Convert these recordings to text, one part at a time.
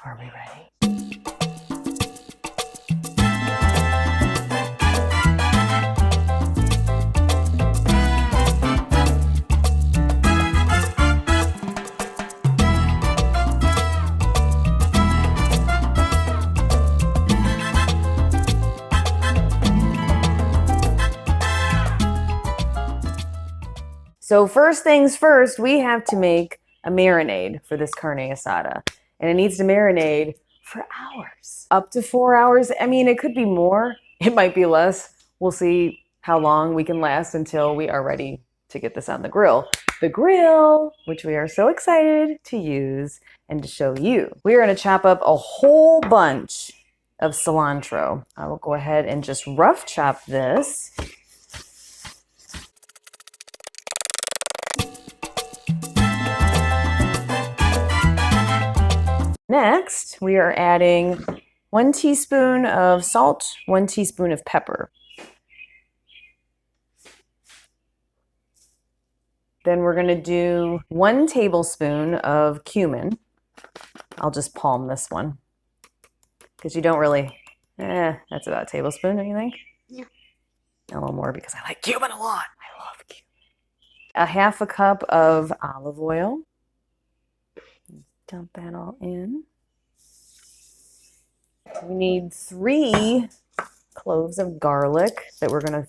Are we ready? So first things first, we have to make a marinade for this carne asada. And it needs to marinate for hours, up to 4 hours. I mean, it could be more, it might be less. We'll see how long we can last until we are ready to get this on the grill. The grill, which we are so excited to use and to show you. We are gonna chop up a whole bunch of cilantro. I will go ahead and just rough chop this. Next, we are adding 1 teaspoon of salt, 1 teaspoon of pepper. Then we're going to do 1 tablespoon of cumin. I'll just palm this one because you don't really, that's about a tablespoon, don't you think? Yeah. A little more because I like cumin a lot. I love cumin. 1/2 cup of olive oil. Dump that all in. We need 3 cloves of garlic that we're going to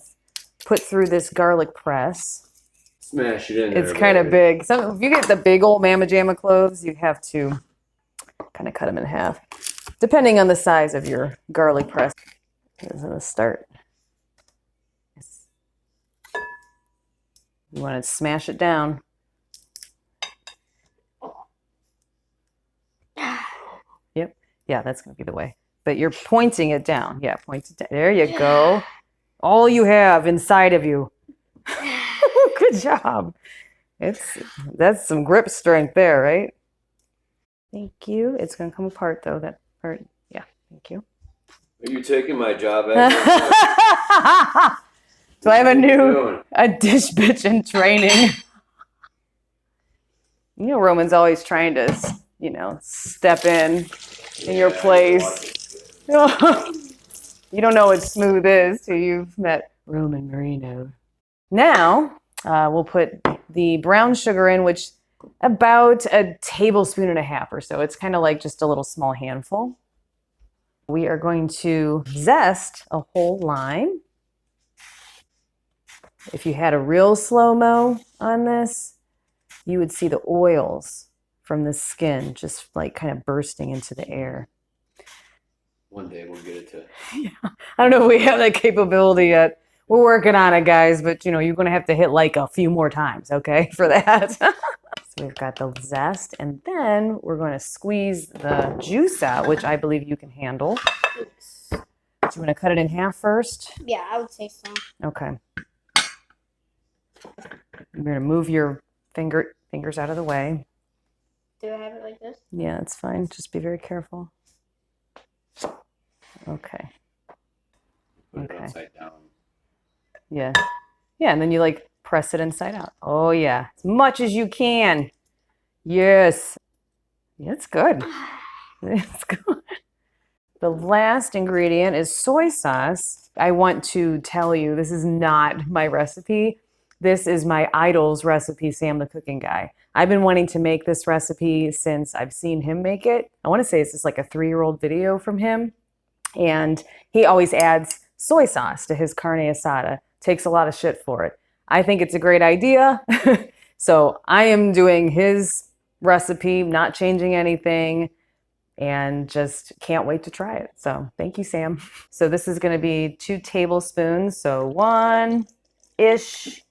put through this garlic press. Smash it in there. It's kind of big. So if you get the big old Mama Jamma cloves, you have to kind of cut them in half, depending on the size of your garlic press. Here's going to start. You want to smash it down. Yep. Yeah, that's going to be the way. But you're pointing it down. Yeah, point it down. There you go. All you have inside of you. Good job. That's some grip strength there, right? Thank you. It's going to come apart though, that part. Yeah, thank you. Are you taking my job? So I have a dish bitch in training. You know, Roman's always trying to, you know, step in your place. You don't know what smooth is till you've met Roman Marino. Now, we'll put the brown sugar in, which about 1.5 tablespoons or so. It's kind of like just a little small handful. We are going to zest a whole lime. If you had a real slow-mo on this, you would see the oils from the skin just like kind of bursting into the air. One day we'll get it to. Yeah. I don't know if we have that capability yet. We're working on it, guys, but you know, you're going to have to hit like a few more times, okay, for that. So we've got the zest, and then we're going to squeeze the juice out, which I believe you can handle. Oops. Do you want to cut it in half first? Yeah, I would say so. Okay. You're going to move your fingers out of the way. Do I have it like this? Yeah, it's fine. Just be very careful. Okay. Put it upside down. Yeah. Yeah, and then you like press it inside out. Oh yeah, as much as you can. Yes. Yeah, it's good. It's good. The last ingredient is soy sauce. I want to tell you, this is not my recipe. This is my idol's recipe, Sam the Cooking Guy. I've been wanting to make this recipe since I've seen him make it. I want to say it's just like a 3-year-old video from him. And he always adds soy sauce to his carne asada. Takes a lot of shit for it. I think it's a great idea. So I am doing his recipe, not changing anything, and just can't wait to try it. So thank you, Sam. So this is going to be 2 tablespoons. So 1-ish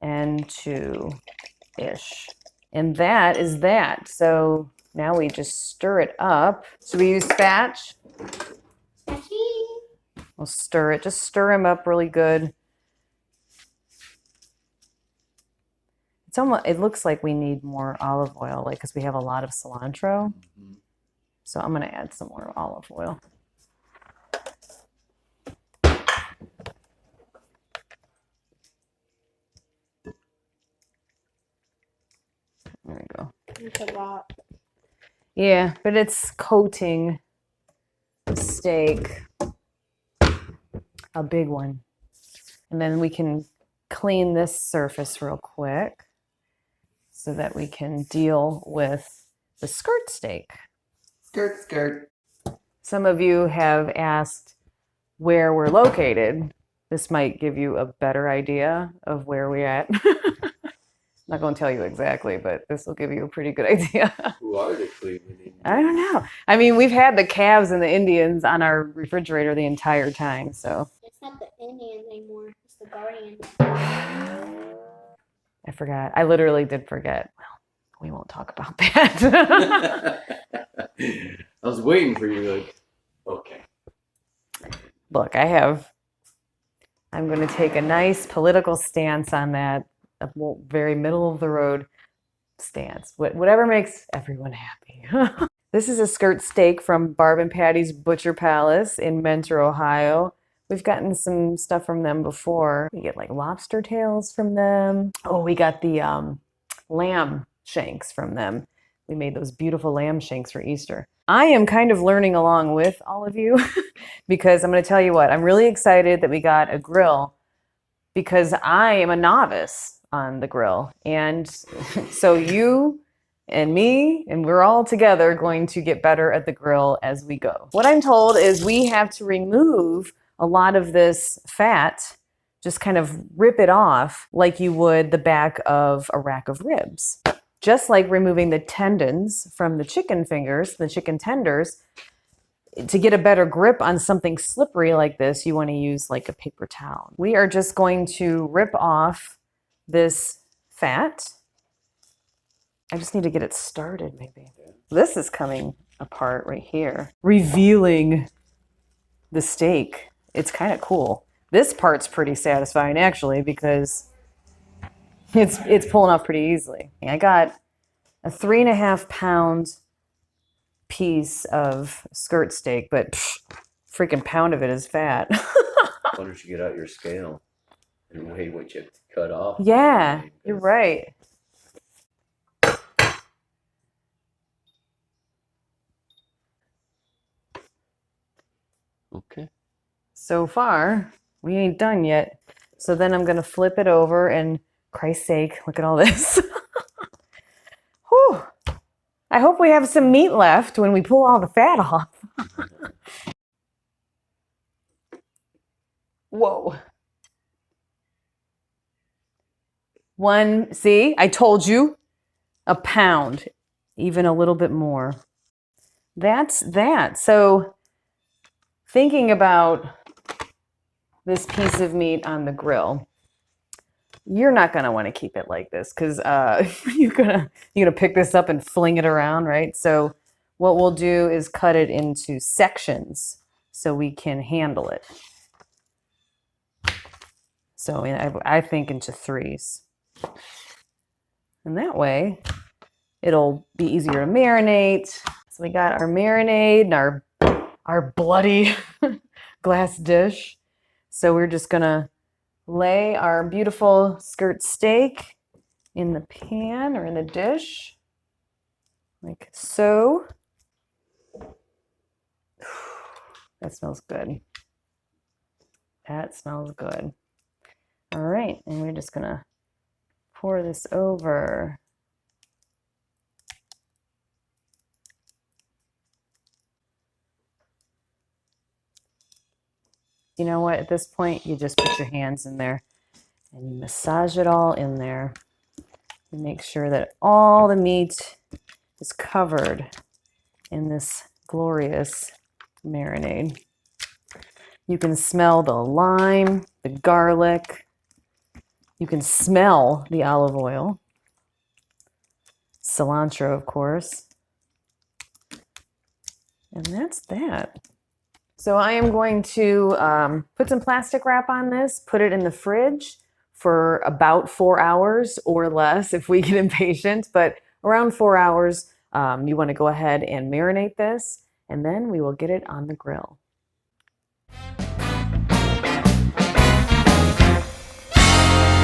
and 2-ish. And that is that. So now we just stir it up. So we use spatch. We'll stir it. Just stir him up really good. It's almost, it looks like we need more olive oil, like because we have a lot of cilantro. Mm-hmm. So I'm going to add some more olive oil. There we go. It's a lot. Yeah, but it's coating the steak. A big one. And then we can clean this surface real quick so that we can deal with the skirt steak. Skirt. Some of you have asked where we're located. This might give you a better idea of where we're at. I'm not going to tell you exactly, but this will give you a pretty good idea. Who are the Cleveland Indians? I don't know. I mean, we've had the Cavs and the Indians on our refrigerator the entire time, so. It's not the Indians anymore. It's the Guardians. I forgot. I literally did forget. Well, we won't talk about that. I was waiting for you, like, okay. Look, I'm going to take a nice political stance on that, a very middle of the road stance. Whatever makes everyone happy. This is a skirt steak from Barb and Patty's Butcher Palace in Mentor, Ohio. We've gotten some stuff from them before. We get like lobster tails from them. Oh, we got the lamb shanks from them. We made those beautiful lamb shanks for Easter. I am kind of learning along with all of you because I'm going to tell you what, I'm really excited that we got a grill because I am a novice on the grill. And so you and me, and we're all together going to get better at the grill as we go. What I'm told is we have to remove a lot of this fat, just kind of rip it off like you would the back of a rack of ribs. Just like removing the tendons from the chicken fingers, the chicken tenders, to get a better grip on something slippery like this, you want to use like a paper towel. We are just going to rip off this fat. I just need to get it started maybe. This is coming apart right here, revealing the steak. It's kind of cool. This part's pretty satisfying actually because it's pulling off pretty easily. I got a 3.5 pound piece of skirt steak, but freaking pound of it is fat. Why don't you get out your scale and weigh what you have to cut off? Yeah, you're right. Okay. So far, we ain't done yet. So then I'm going to flip it over and, Christ's sake, look at all this. Whew. I hope we have some meat left when we pull all the fat off. Whoa. See, I told you, a pound, even a little bit more. That's that. So thinking about this piece of meat on the grill, you're not going to want to keep it like this because you're gonna pick this up and fling it around, right? So what we'll do is cut it into sections so we can handle it. So I think into 3s. And that way it'll be easier to marinate. So we got our marinade and our bloody glass dish. So we're just gonna lay our beautiful skirt steak in the pan or in the dish, like so. That smells good. That smells good. All right, and we're just gonna pour this over. You know what? At this point, you just put your hands in there and you massage it all in there. You make sure that all the meat is covered in this glorious marinade. You can smell the lime, the garlic. You can smell the olive oil. Cilantro, of course. And that's that. So I am going to put some plastic wrap on this, put it in the fridge for about 4 hours or less if we get impatient, but around 4 hours, you want to go ahead and marinate this, and then we will get it on the grill.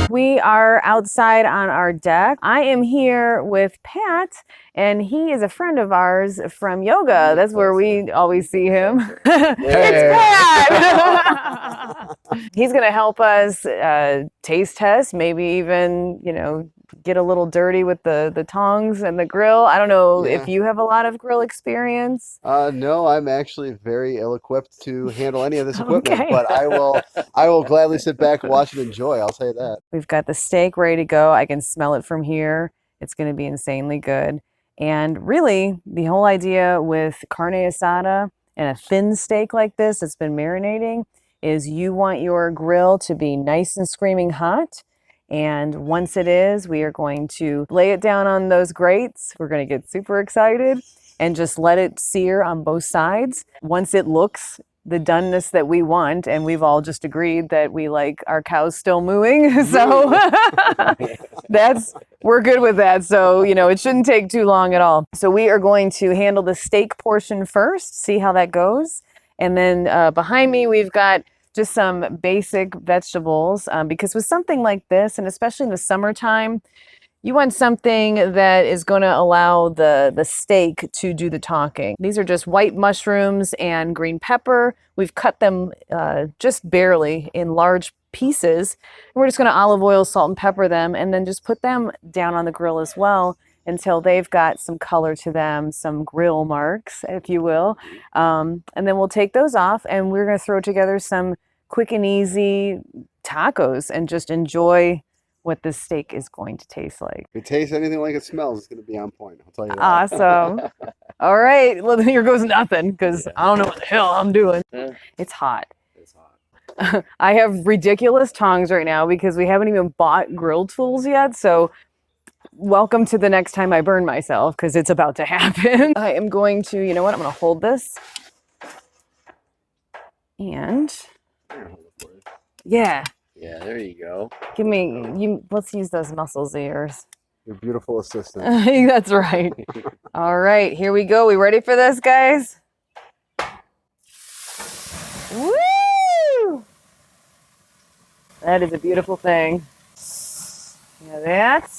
We are outside on our deck. I am here with Pat, and he is a friend of ours from yoga. That's where we always see him. It's Pat! He's going to help us taste test, maybe even, you know, get a little dirty with the tongs and the grill. I don't know if you have a lot of grill experience. No, I'm actually very ill-equipped to handle any of this equipment, Okay. but I will gladly sit back, watch, and enjoy. I'll say that. We've got the steak ready to go. I can smell it from here. It's going to be insanely good. And really, the whole idea with carne asada and a thin steak like this that's been marinating is you want your grill to be nice and screaming hot. And once it is, we are going to lay it down on those grates. We're going to get super excited and just let it sear on both sides. Once it looks the doneness that we want, and we've all just agreed that we like our cows still mooing, so we're good with that. So, you know, it shouldn't take too long at all. So we are going to handle the steak portion first, see how that goes. And then behind me, we've got just some basic vegetables, because with something like this, and especially in the summertime, you want something that is going to allow the steak to do the talking. These are just white mushrooms and green pepper. We've cut them just barely in large pieces. And we're just going to olive oil, salt, and pepper them, and then just put them down on the grill as well until they've got some color to them, some grill marks, if you will. And then we'll take those off, and we're going to throw together some quick and easy tacos and just enjoy what this steak is going to taste like. If it tastes anything like it smells, it's going to be on point. I'll tell you that. Awesome. All right. Well, here goes nothing because I don't know what the hell I'm doing. It's hot. It's hot. I have ridiculous tongs right now because we haven't even bought grill tools yet. So welcome to the next time I burn myself because it's about to happen. I am going to, you know what? I'm going to hold this. And yeah. Yeah, there you go. Give me, let's use those muscles of yours. Your beautiful assistant. That's right. All right, here we go. We ready for this, guys? Woo! That is a beautiful thing. Yeah, that.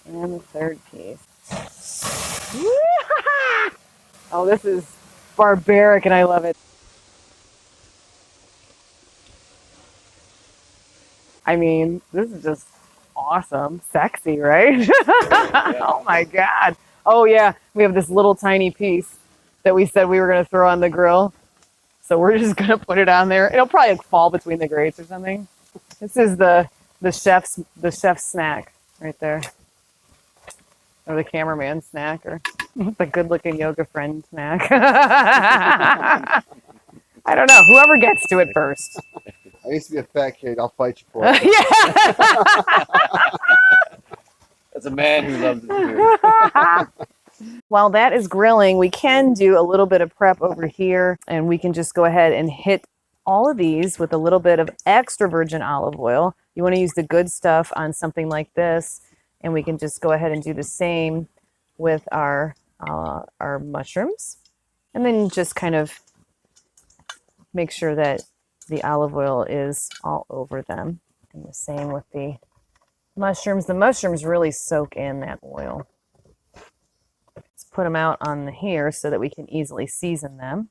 And the third piece. Woo! Oh, this is barbaric and I love it. I mean, this is just awesome. Sexy, right? Oh my God. Oh yeah, we have this little tiny piece that we said we were going to throw on the grill. So we're just going to put it on there. It'll probably fall between the grates or something. This is the chef's snack right there. Or the cameraman snack, or the good-looking yoga friend snack. I don't know. Whoever gets to it first. I used to be a fat kid. I'll fight you for it. Yeah. That's a man who loves his food. While that is grilling, we can do a little bit of prep over here, and we can just go ahead and hit all of these with a little bit of extra virgin olive oil. You want to use the good stuff on something like this, and we can just go ahead and do the same with our mushrooms, and then just kind of make sure that the olive oil is all over them. And the same with the mushrooms. The mushrooms really soak in that oil. Let's put them out on here so that we can easily season them.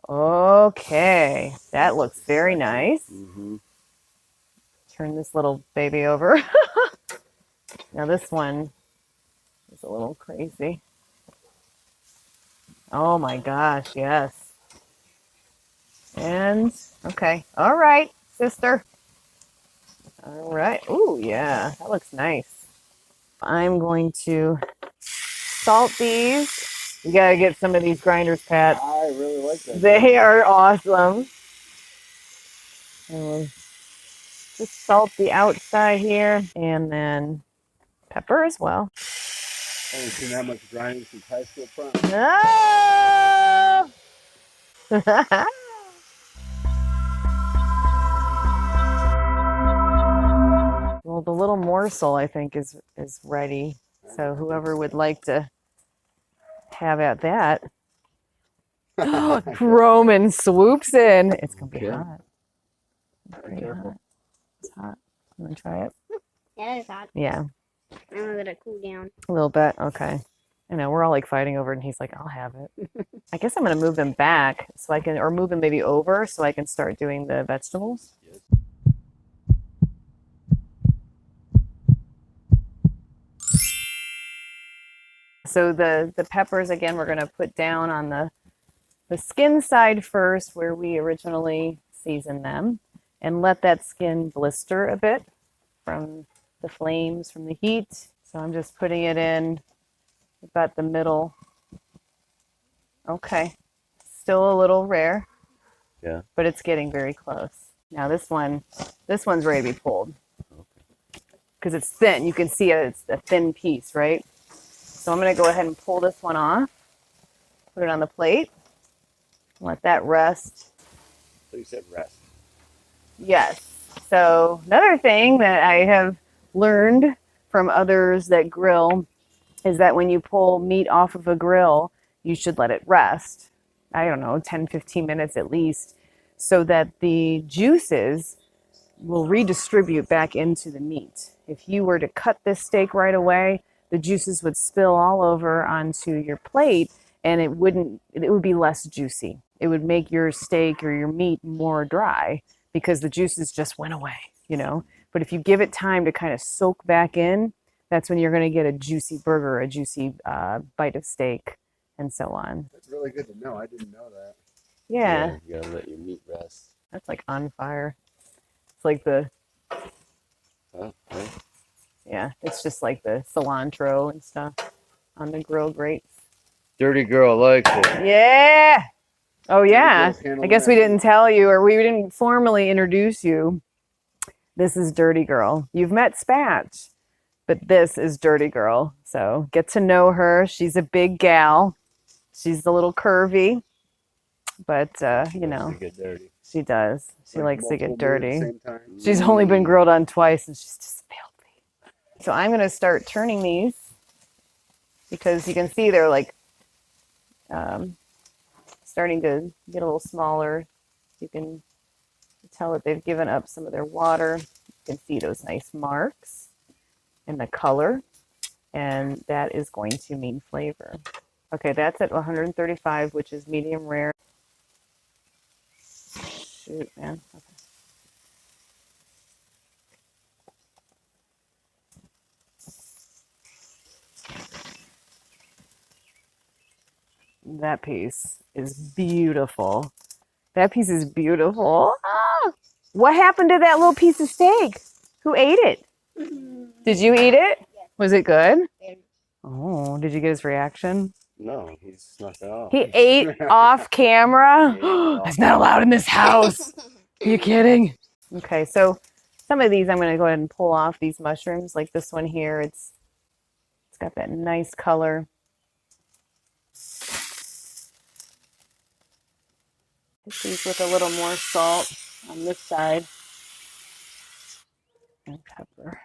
Okay, that looks very nice. Mm-hmm. Turn this little baby over. Now this one is a little crazy. Oh my gosh, yes. And, okay. All right, sister. All right. Ooh, yeah, that looks nice. I'm going to salt these. You gotta get some of these grinders, Pat. I really like that. They are awesome. And just salt the outside here, and then pepper as well. I haven't seen that much grinding since high school prom. No! Well, the little morsel, I think, is ready. So whoever would like to have at that. Roman swoops in. It's going to be hot. Pretty hot. It's hot. You want to try it? Yeah, it's hot. Yeah, I'm gonna let it cool down. a little bit. Okay. I know, we're all like fighting over it, and he's like, I'll have it. I guess I'm going to move them back so I can, or move them maybe over so I can start doing the vegetables. Yes. So the peppers, again, we're going to put down on the skin side first where we originally seasoned them and let that skin blister a bit from the flames, from the heat. So I'm just putting it in about the middle. Okay. Still a little rare. Yeah. But it's getting very close. Now this one's ready to be pulled. Because it's thin. You can see it's a thin piece, right? So I'm going to go ahead and pull this one off. Put it on the plate. Let that rest. So you said rest. Yes. So another thing that I have learned from others that grill is that when you pull meat off of a grill, you should let it rest. I don't know, 10, 15 minutes at least, so that the juices will redistribute back into the meat. If you were to cut this steak right away, the juices would spill all over onto your plate and it would be less juicy. It would make your steak or your meat more dry because the juices just went away, you know? But if you give it time to kind of soak back in, that's when you're going to get a juicy burger, a juicy bite of steak, and so on. That's really good to know. I didn't know that. Yeah, You gotta let your meat rest. that's like on fire. It's like the, Oh, right. yeah, it's just like the cilantro and stuff on the grill grates. Dirty girl likes it. Yeah. Oh, yeah. girl's handling I guess we that. didn't tell you, or we didn't formally introduce you. This is Dirty Girl. You've met Spatch, but this is Dirty Girl. So get to know her. She's a big gal. She's a little curvy, but you know, To get dirty. she does. She Like likes to get multiple meat at the dirty. same time. She's only been grilled on twice, and she's just filthy. So I'm gonna start turning these because you can see they're like starting to get a little smaller. You can tell that they've given up some of their water. You can see those nice marks and the color, and that is going to mean flavor. Okay, that's at 135, which is medium rare. Shoot, man. Okay. That piece is beautiful. That piece is beautiful. Ah, what happened to that little piece of steak? Who ate it? Did you eat it? Yes. Was it good? Yeah. Oh, did you get his reaction? No, he snuck it off. He ate off camera? He ate off That's not allowed in this house. Are you kidding? Okay, so some of these I'm going to go ahead and pull off these mushrooms. Like this one here, it's got that nice color. Hit these with a little more salt on this side. And pepper.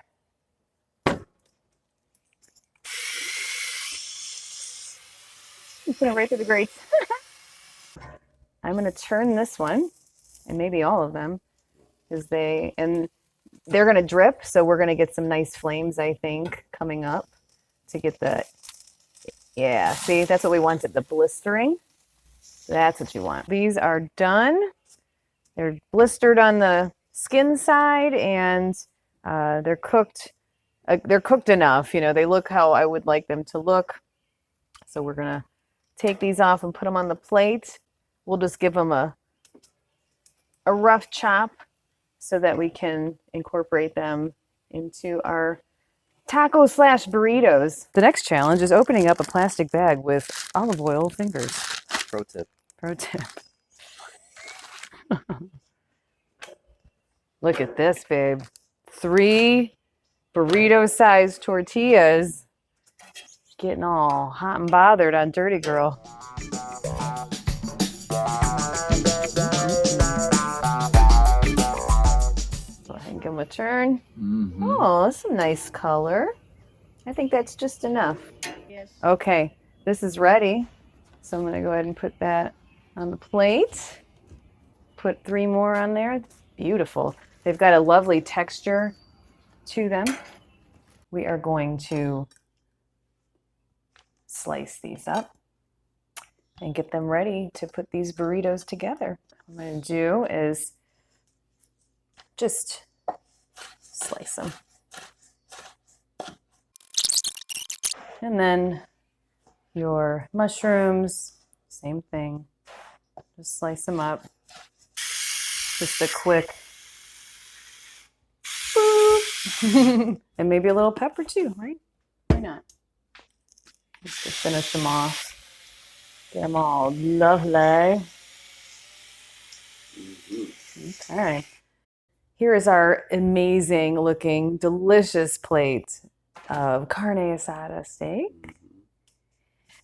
Put it right through the grates. I'm going to turn this one, and maybe all of them, because they're going to drip, so we're going to get some nice flames, I think, coming up to get the, yeah, see, that's what we wanted, the blistering. That's what you want. These are done. They're blistered on the skin side, and they're cooked enough. You know, they look how I would like them to look. So we're going to take these off and put them on the plate. We'll just give them a rough chop so that we can incorporate them into our taco / burritos. The next challenge is opening up a plastic bag with olive oil fingers. Pro tip. Pro tip. Look at this, babe. 3 burrito-sized tortillas. Getting all hot and bothered on Dirty Girl. Go ahead and give them a turn. Oh, that's a nice color. I think that's just enough. Yes. Okay, this is ready. So I'm going to go ahead and put that on the plate. Put 3 more on there. Beautiful. They've got a lovely texture to them. We are going to slice these up and get them ready to put these burritos together. What I'm going to do is just slice them. And then your mushrooms, same thing. Just slice them up. Just a quick boop. And maybe a little pepper too, right? Why not? Just to finish them off. Get them all lovely. Okay. Here is our amazing looking, delicious plate of carne asada steak.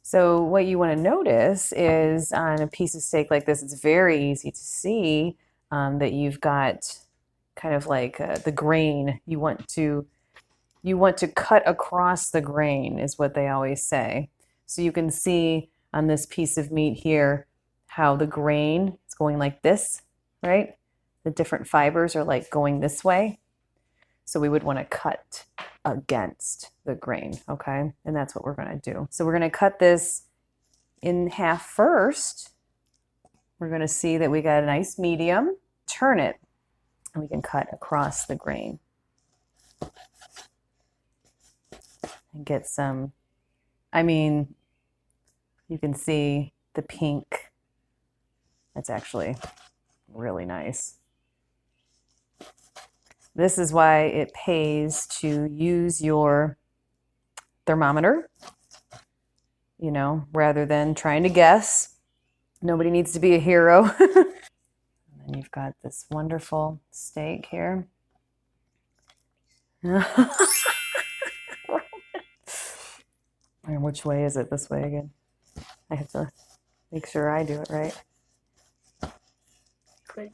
So what you want to notice is on a piece of steak like this, it's very easy to see that you've got kind of like the grain. You want to cut across the grain is what they always say. So you can see on this piece of meat here how the grain is going like this, right? The different fibers are like going this way. So we would want to cut against the grain, okay? And that's what we're going to do. So we're going to cut this in half first. We're going to see that we got a nice medium. Turn it, and we can cut across the grain. And get some, I mean, you can see the pink. It's actually really nice. This is why it pays to use your thermometer, you know, rather than trying to guess. Nobody needs to be a hero. And then you've got this wonderful steak here. And which way is it? This way again? I have to make sure I do it right. Good.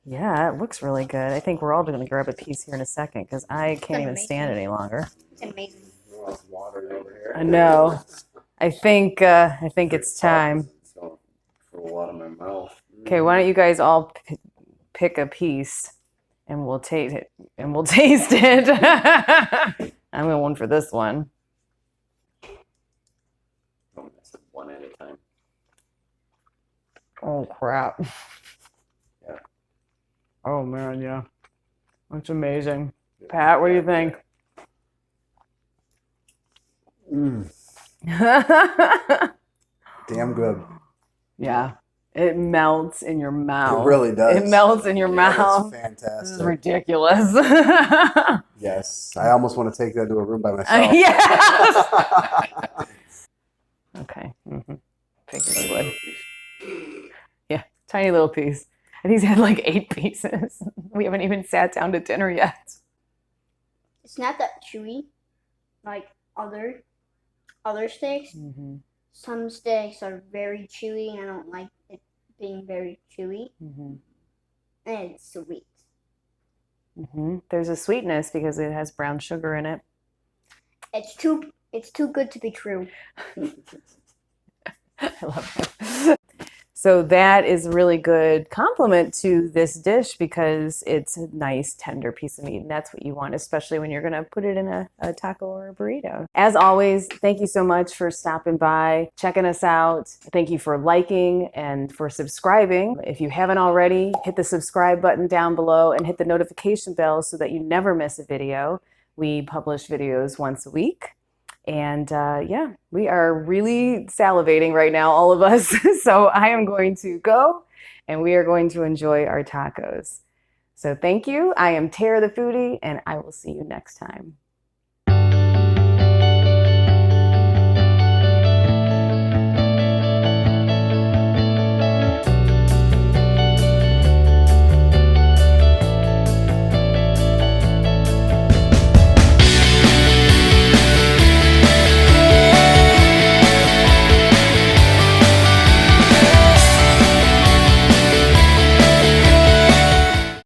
Yeah, it looks really good. I think we're all going to grab a piece here in a second because I can't even stand it any longer. It's amazing. Oh, it's water over here. I know. I think it's time. It's going for a lot in my mouth. Okay, why don't you guys all pick a piece and we'll taste it. And we'll taste it. I'm going one for this one. Oh, that's one at a time. Oh crap. Yeah. Oh man, yeah. That's amazing. Pat, what do you think? Damn good. Yeah. It melts in your mouth. It really does. It melts in your mouth. It's fantastic. This is ridiculous. Yes. I almost want to take that to a room by myself. Yes. Okay. Figured you would. Yeah, tiny little piece. And he's had like 8 pieces. We haven't even sat down to dinner yet. It's not that chewy, like other steaks. Mm-hmm. Some steaks are very chewy, and I don't like it being very chewy. Mm-hmm. And it's sweet. Mm-hmm. There's a sweetness because it has brown sugar in it. It's too good to be true. I love it. So that is a really good compliment to this dish because it's a nice, tender piece of meat. And that's what you want, especially when you're going to put it in a taco or a burrito. As always, thank you so much for stopping by, checking us out. Thank you for liking and for subscribing. If you haven't already, hit the subscribe button down below and hit the notification bell so that you never miss a video. We publish videos once a week. And yeah, we are really salivating right now, all of us. So I am going to go and we are going to enjoy our tacos. So thank you. I am Tara the Foodie and I will see you next time.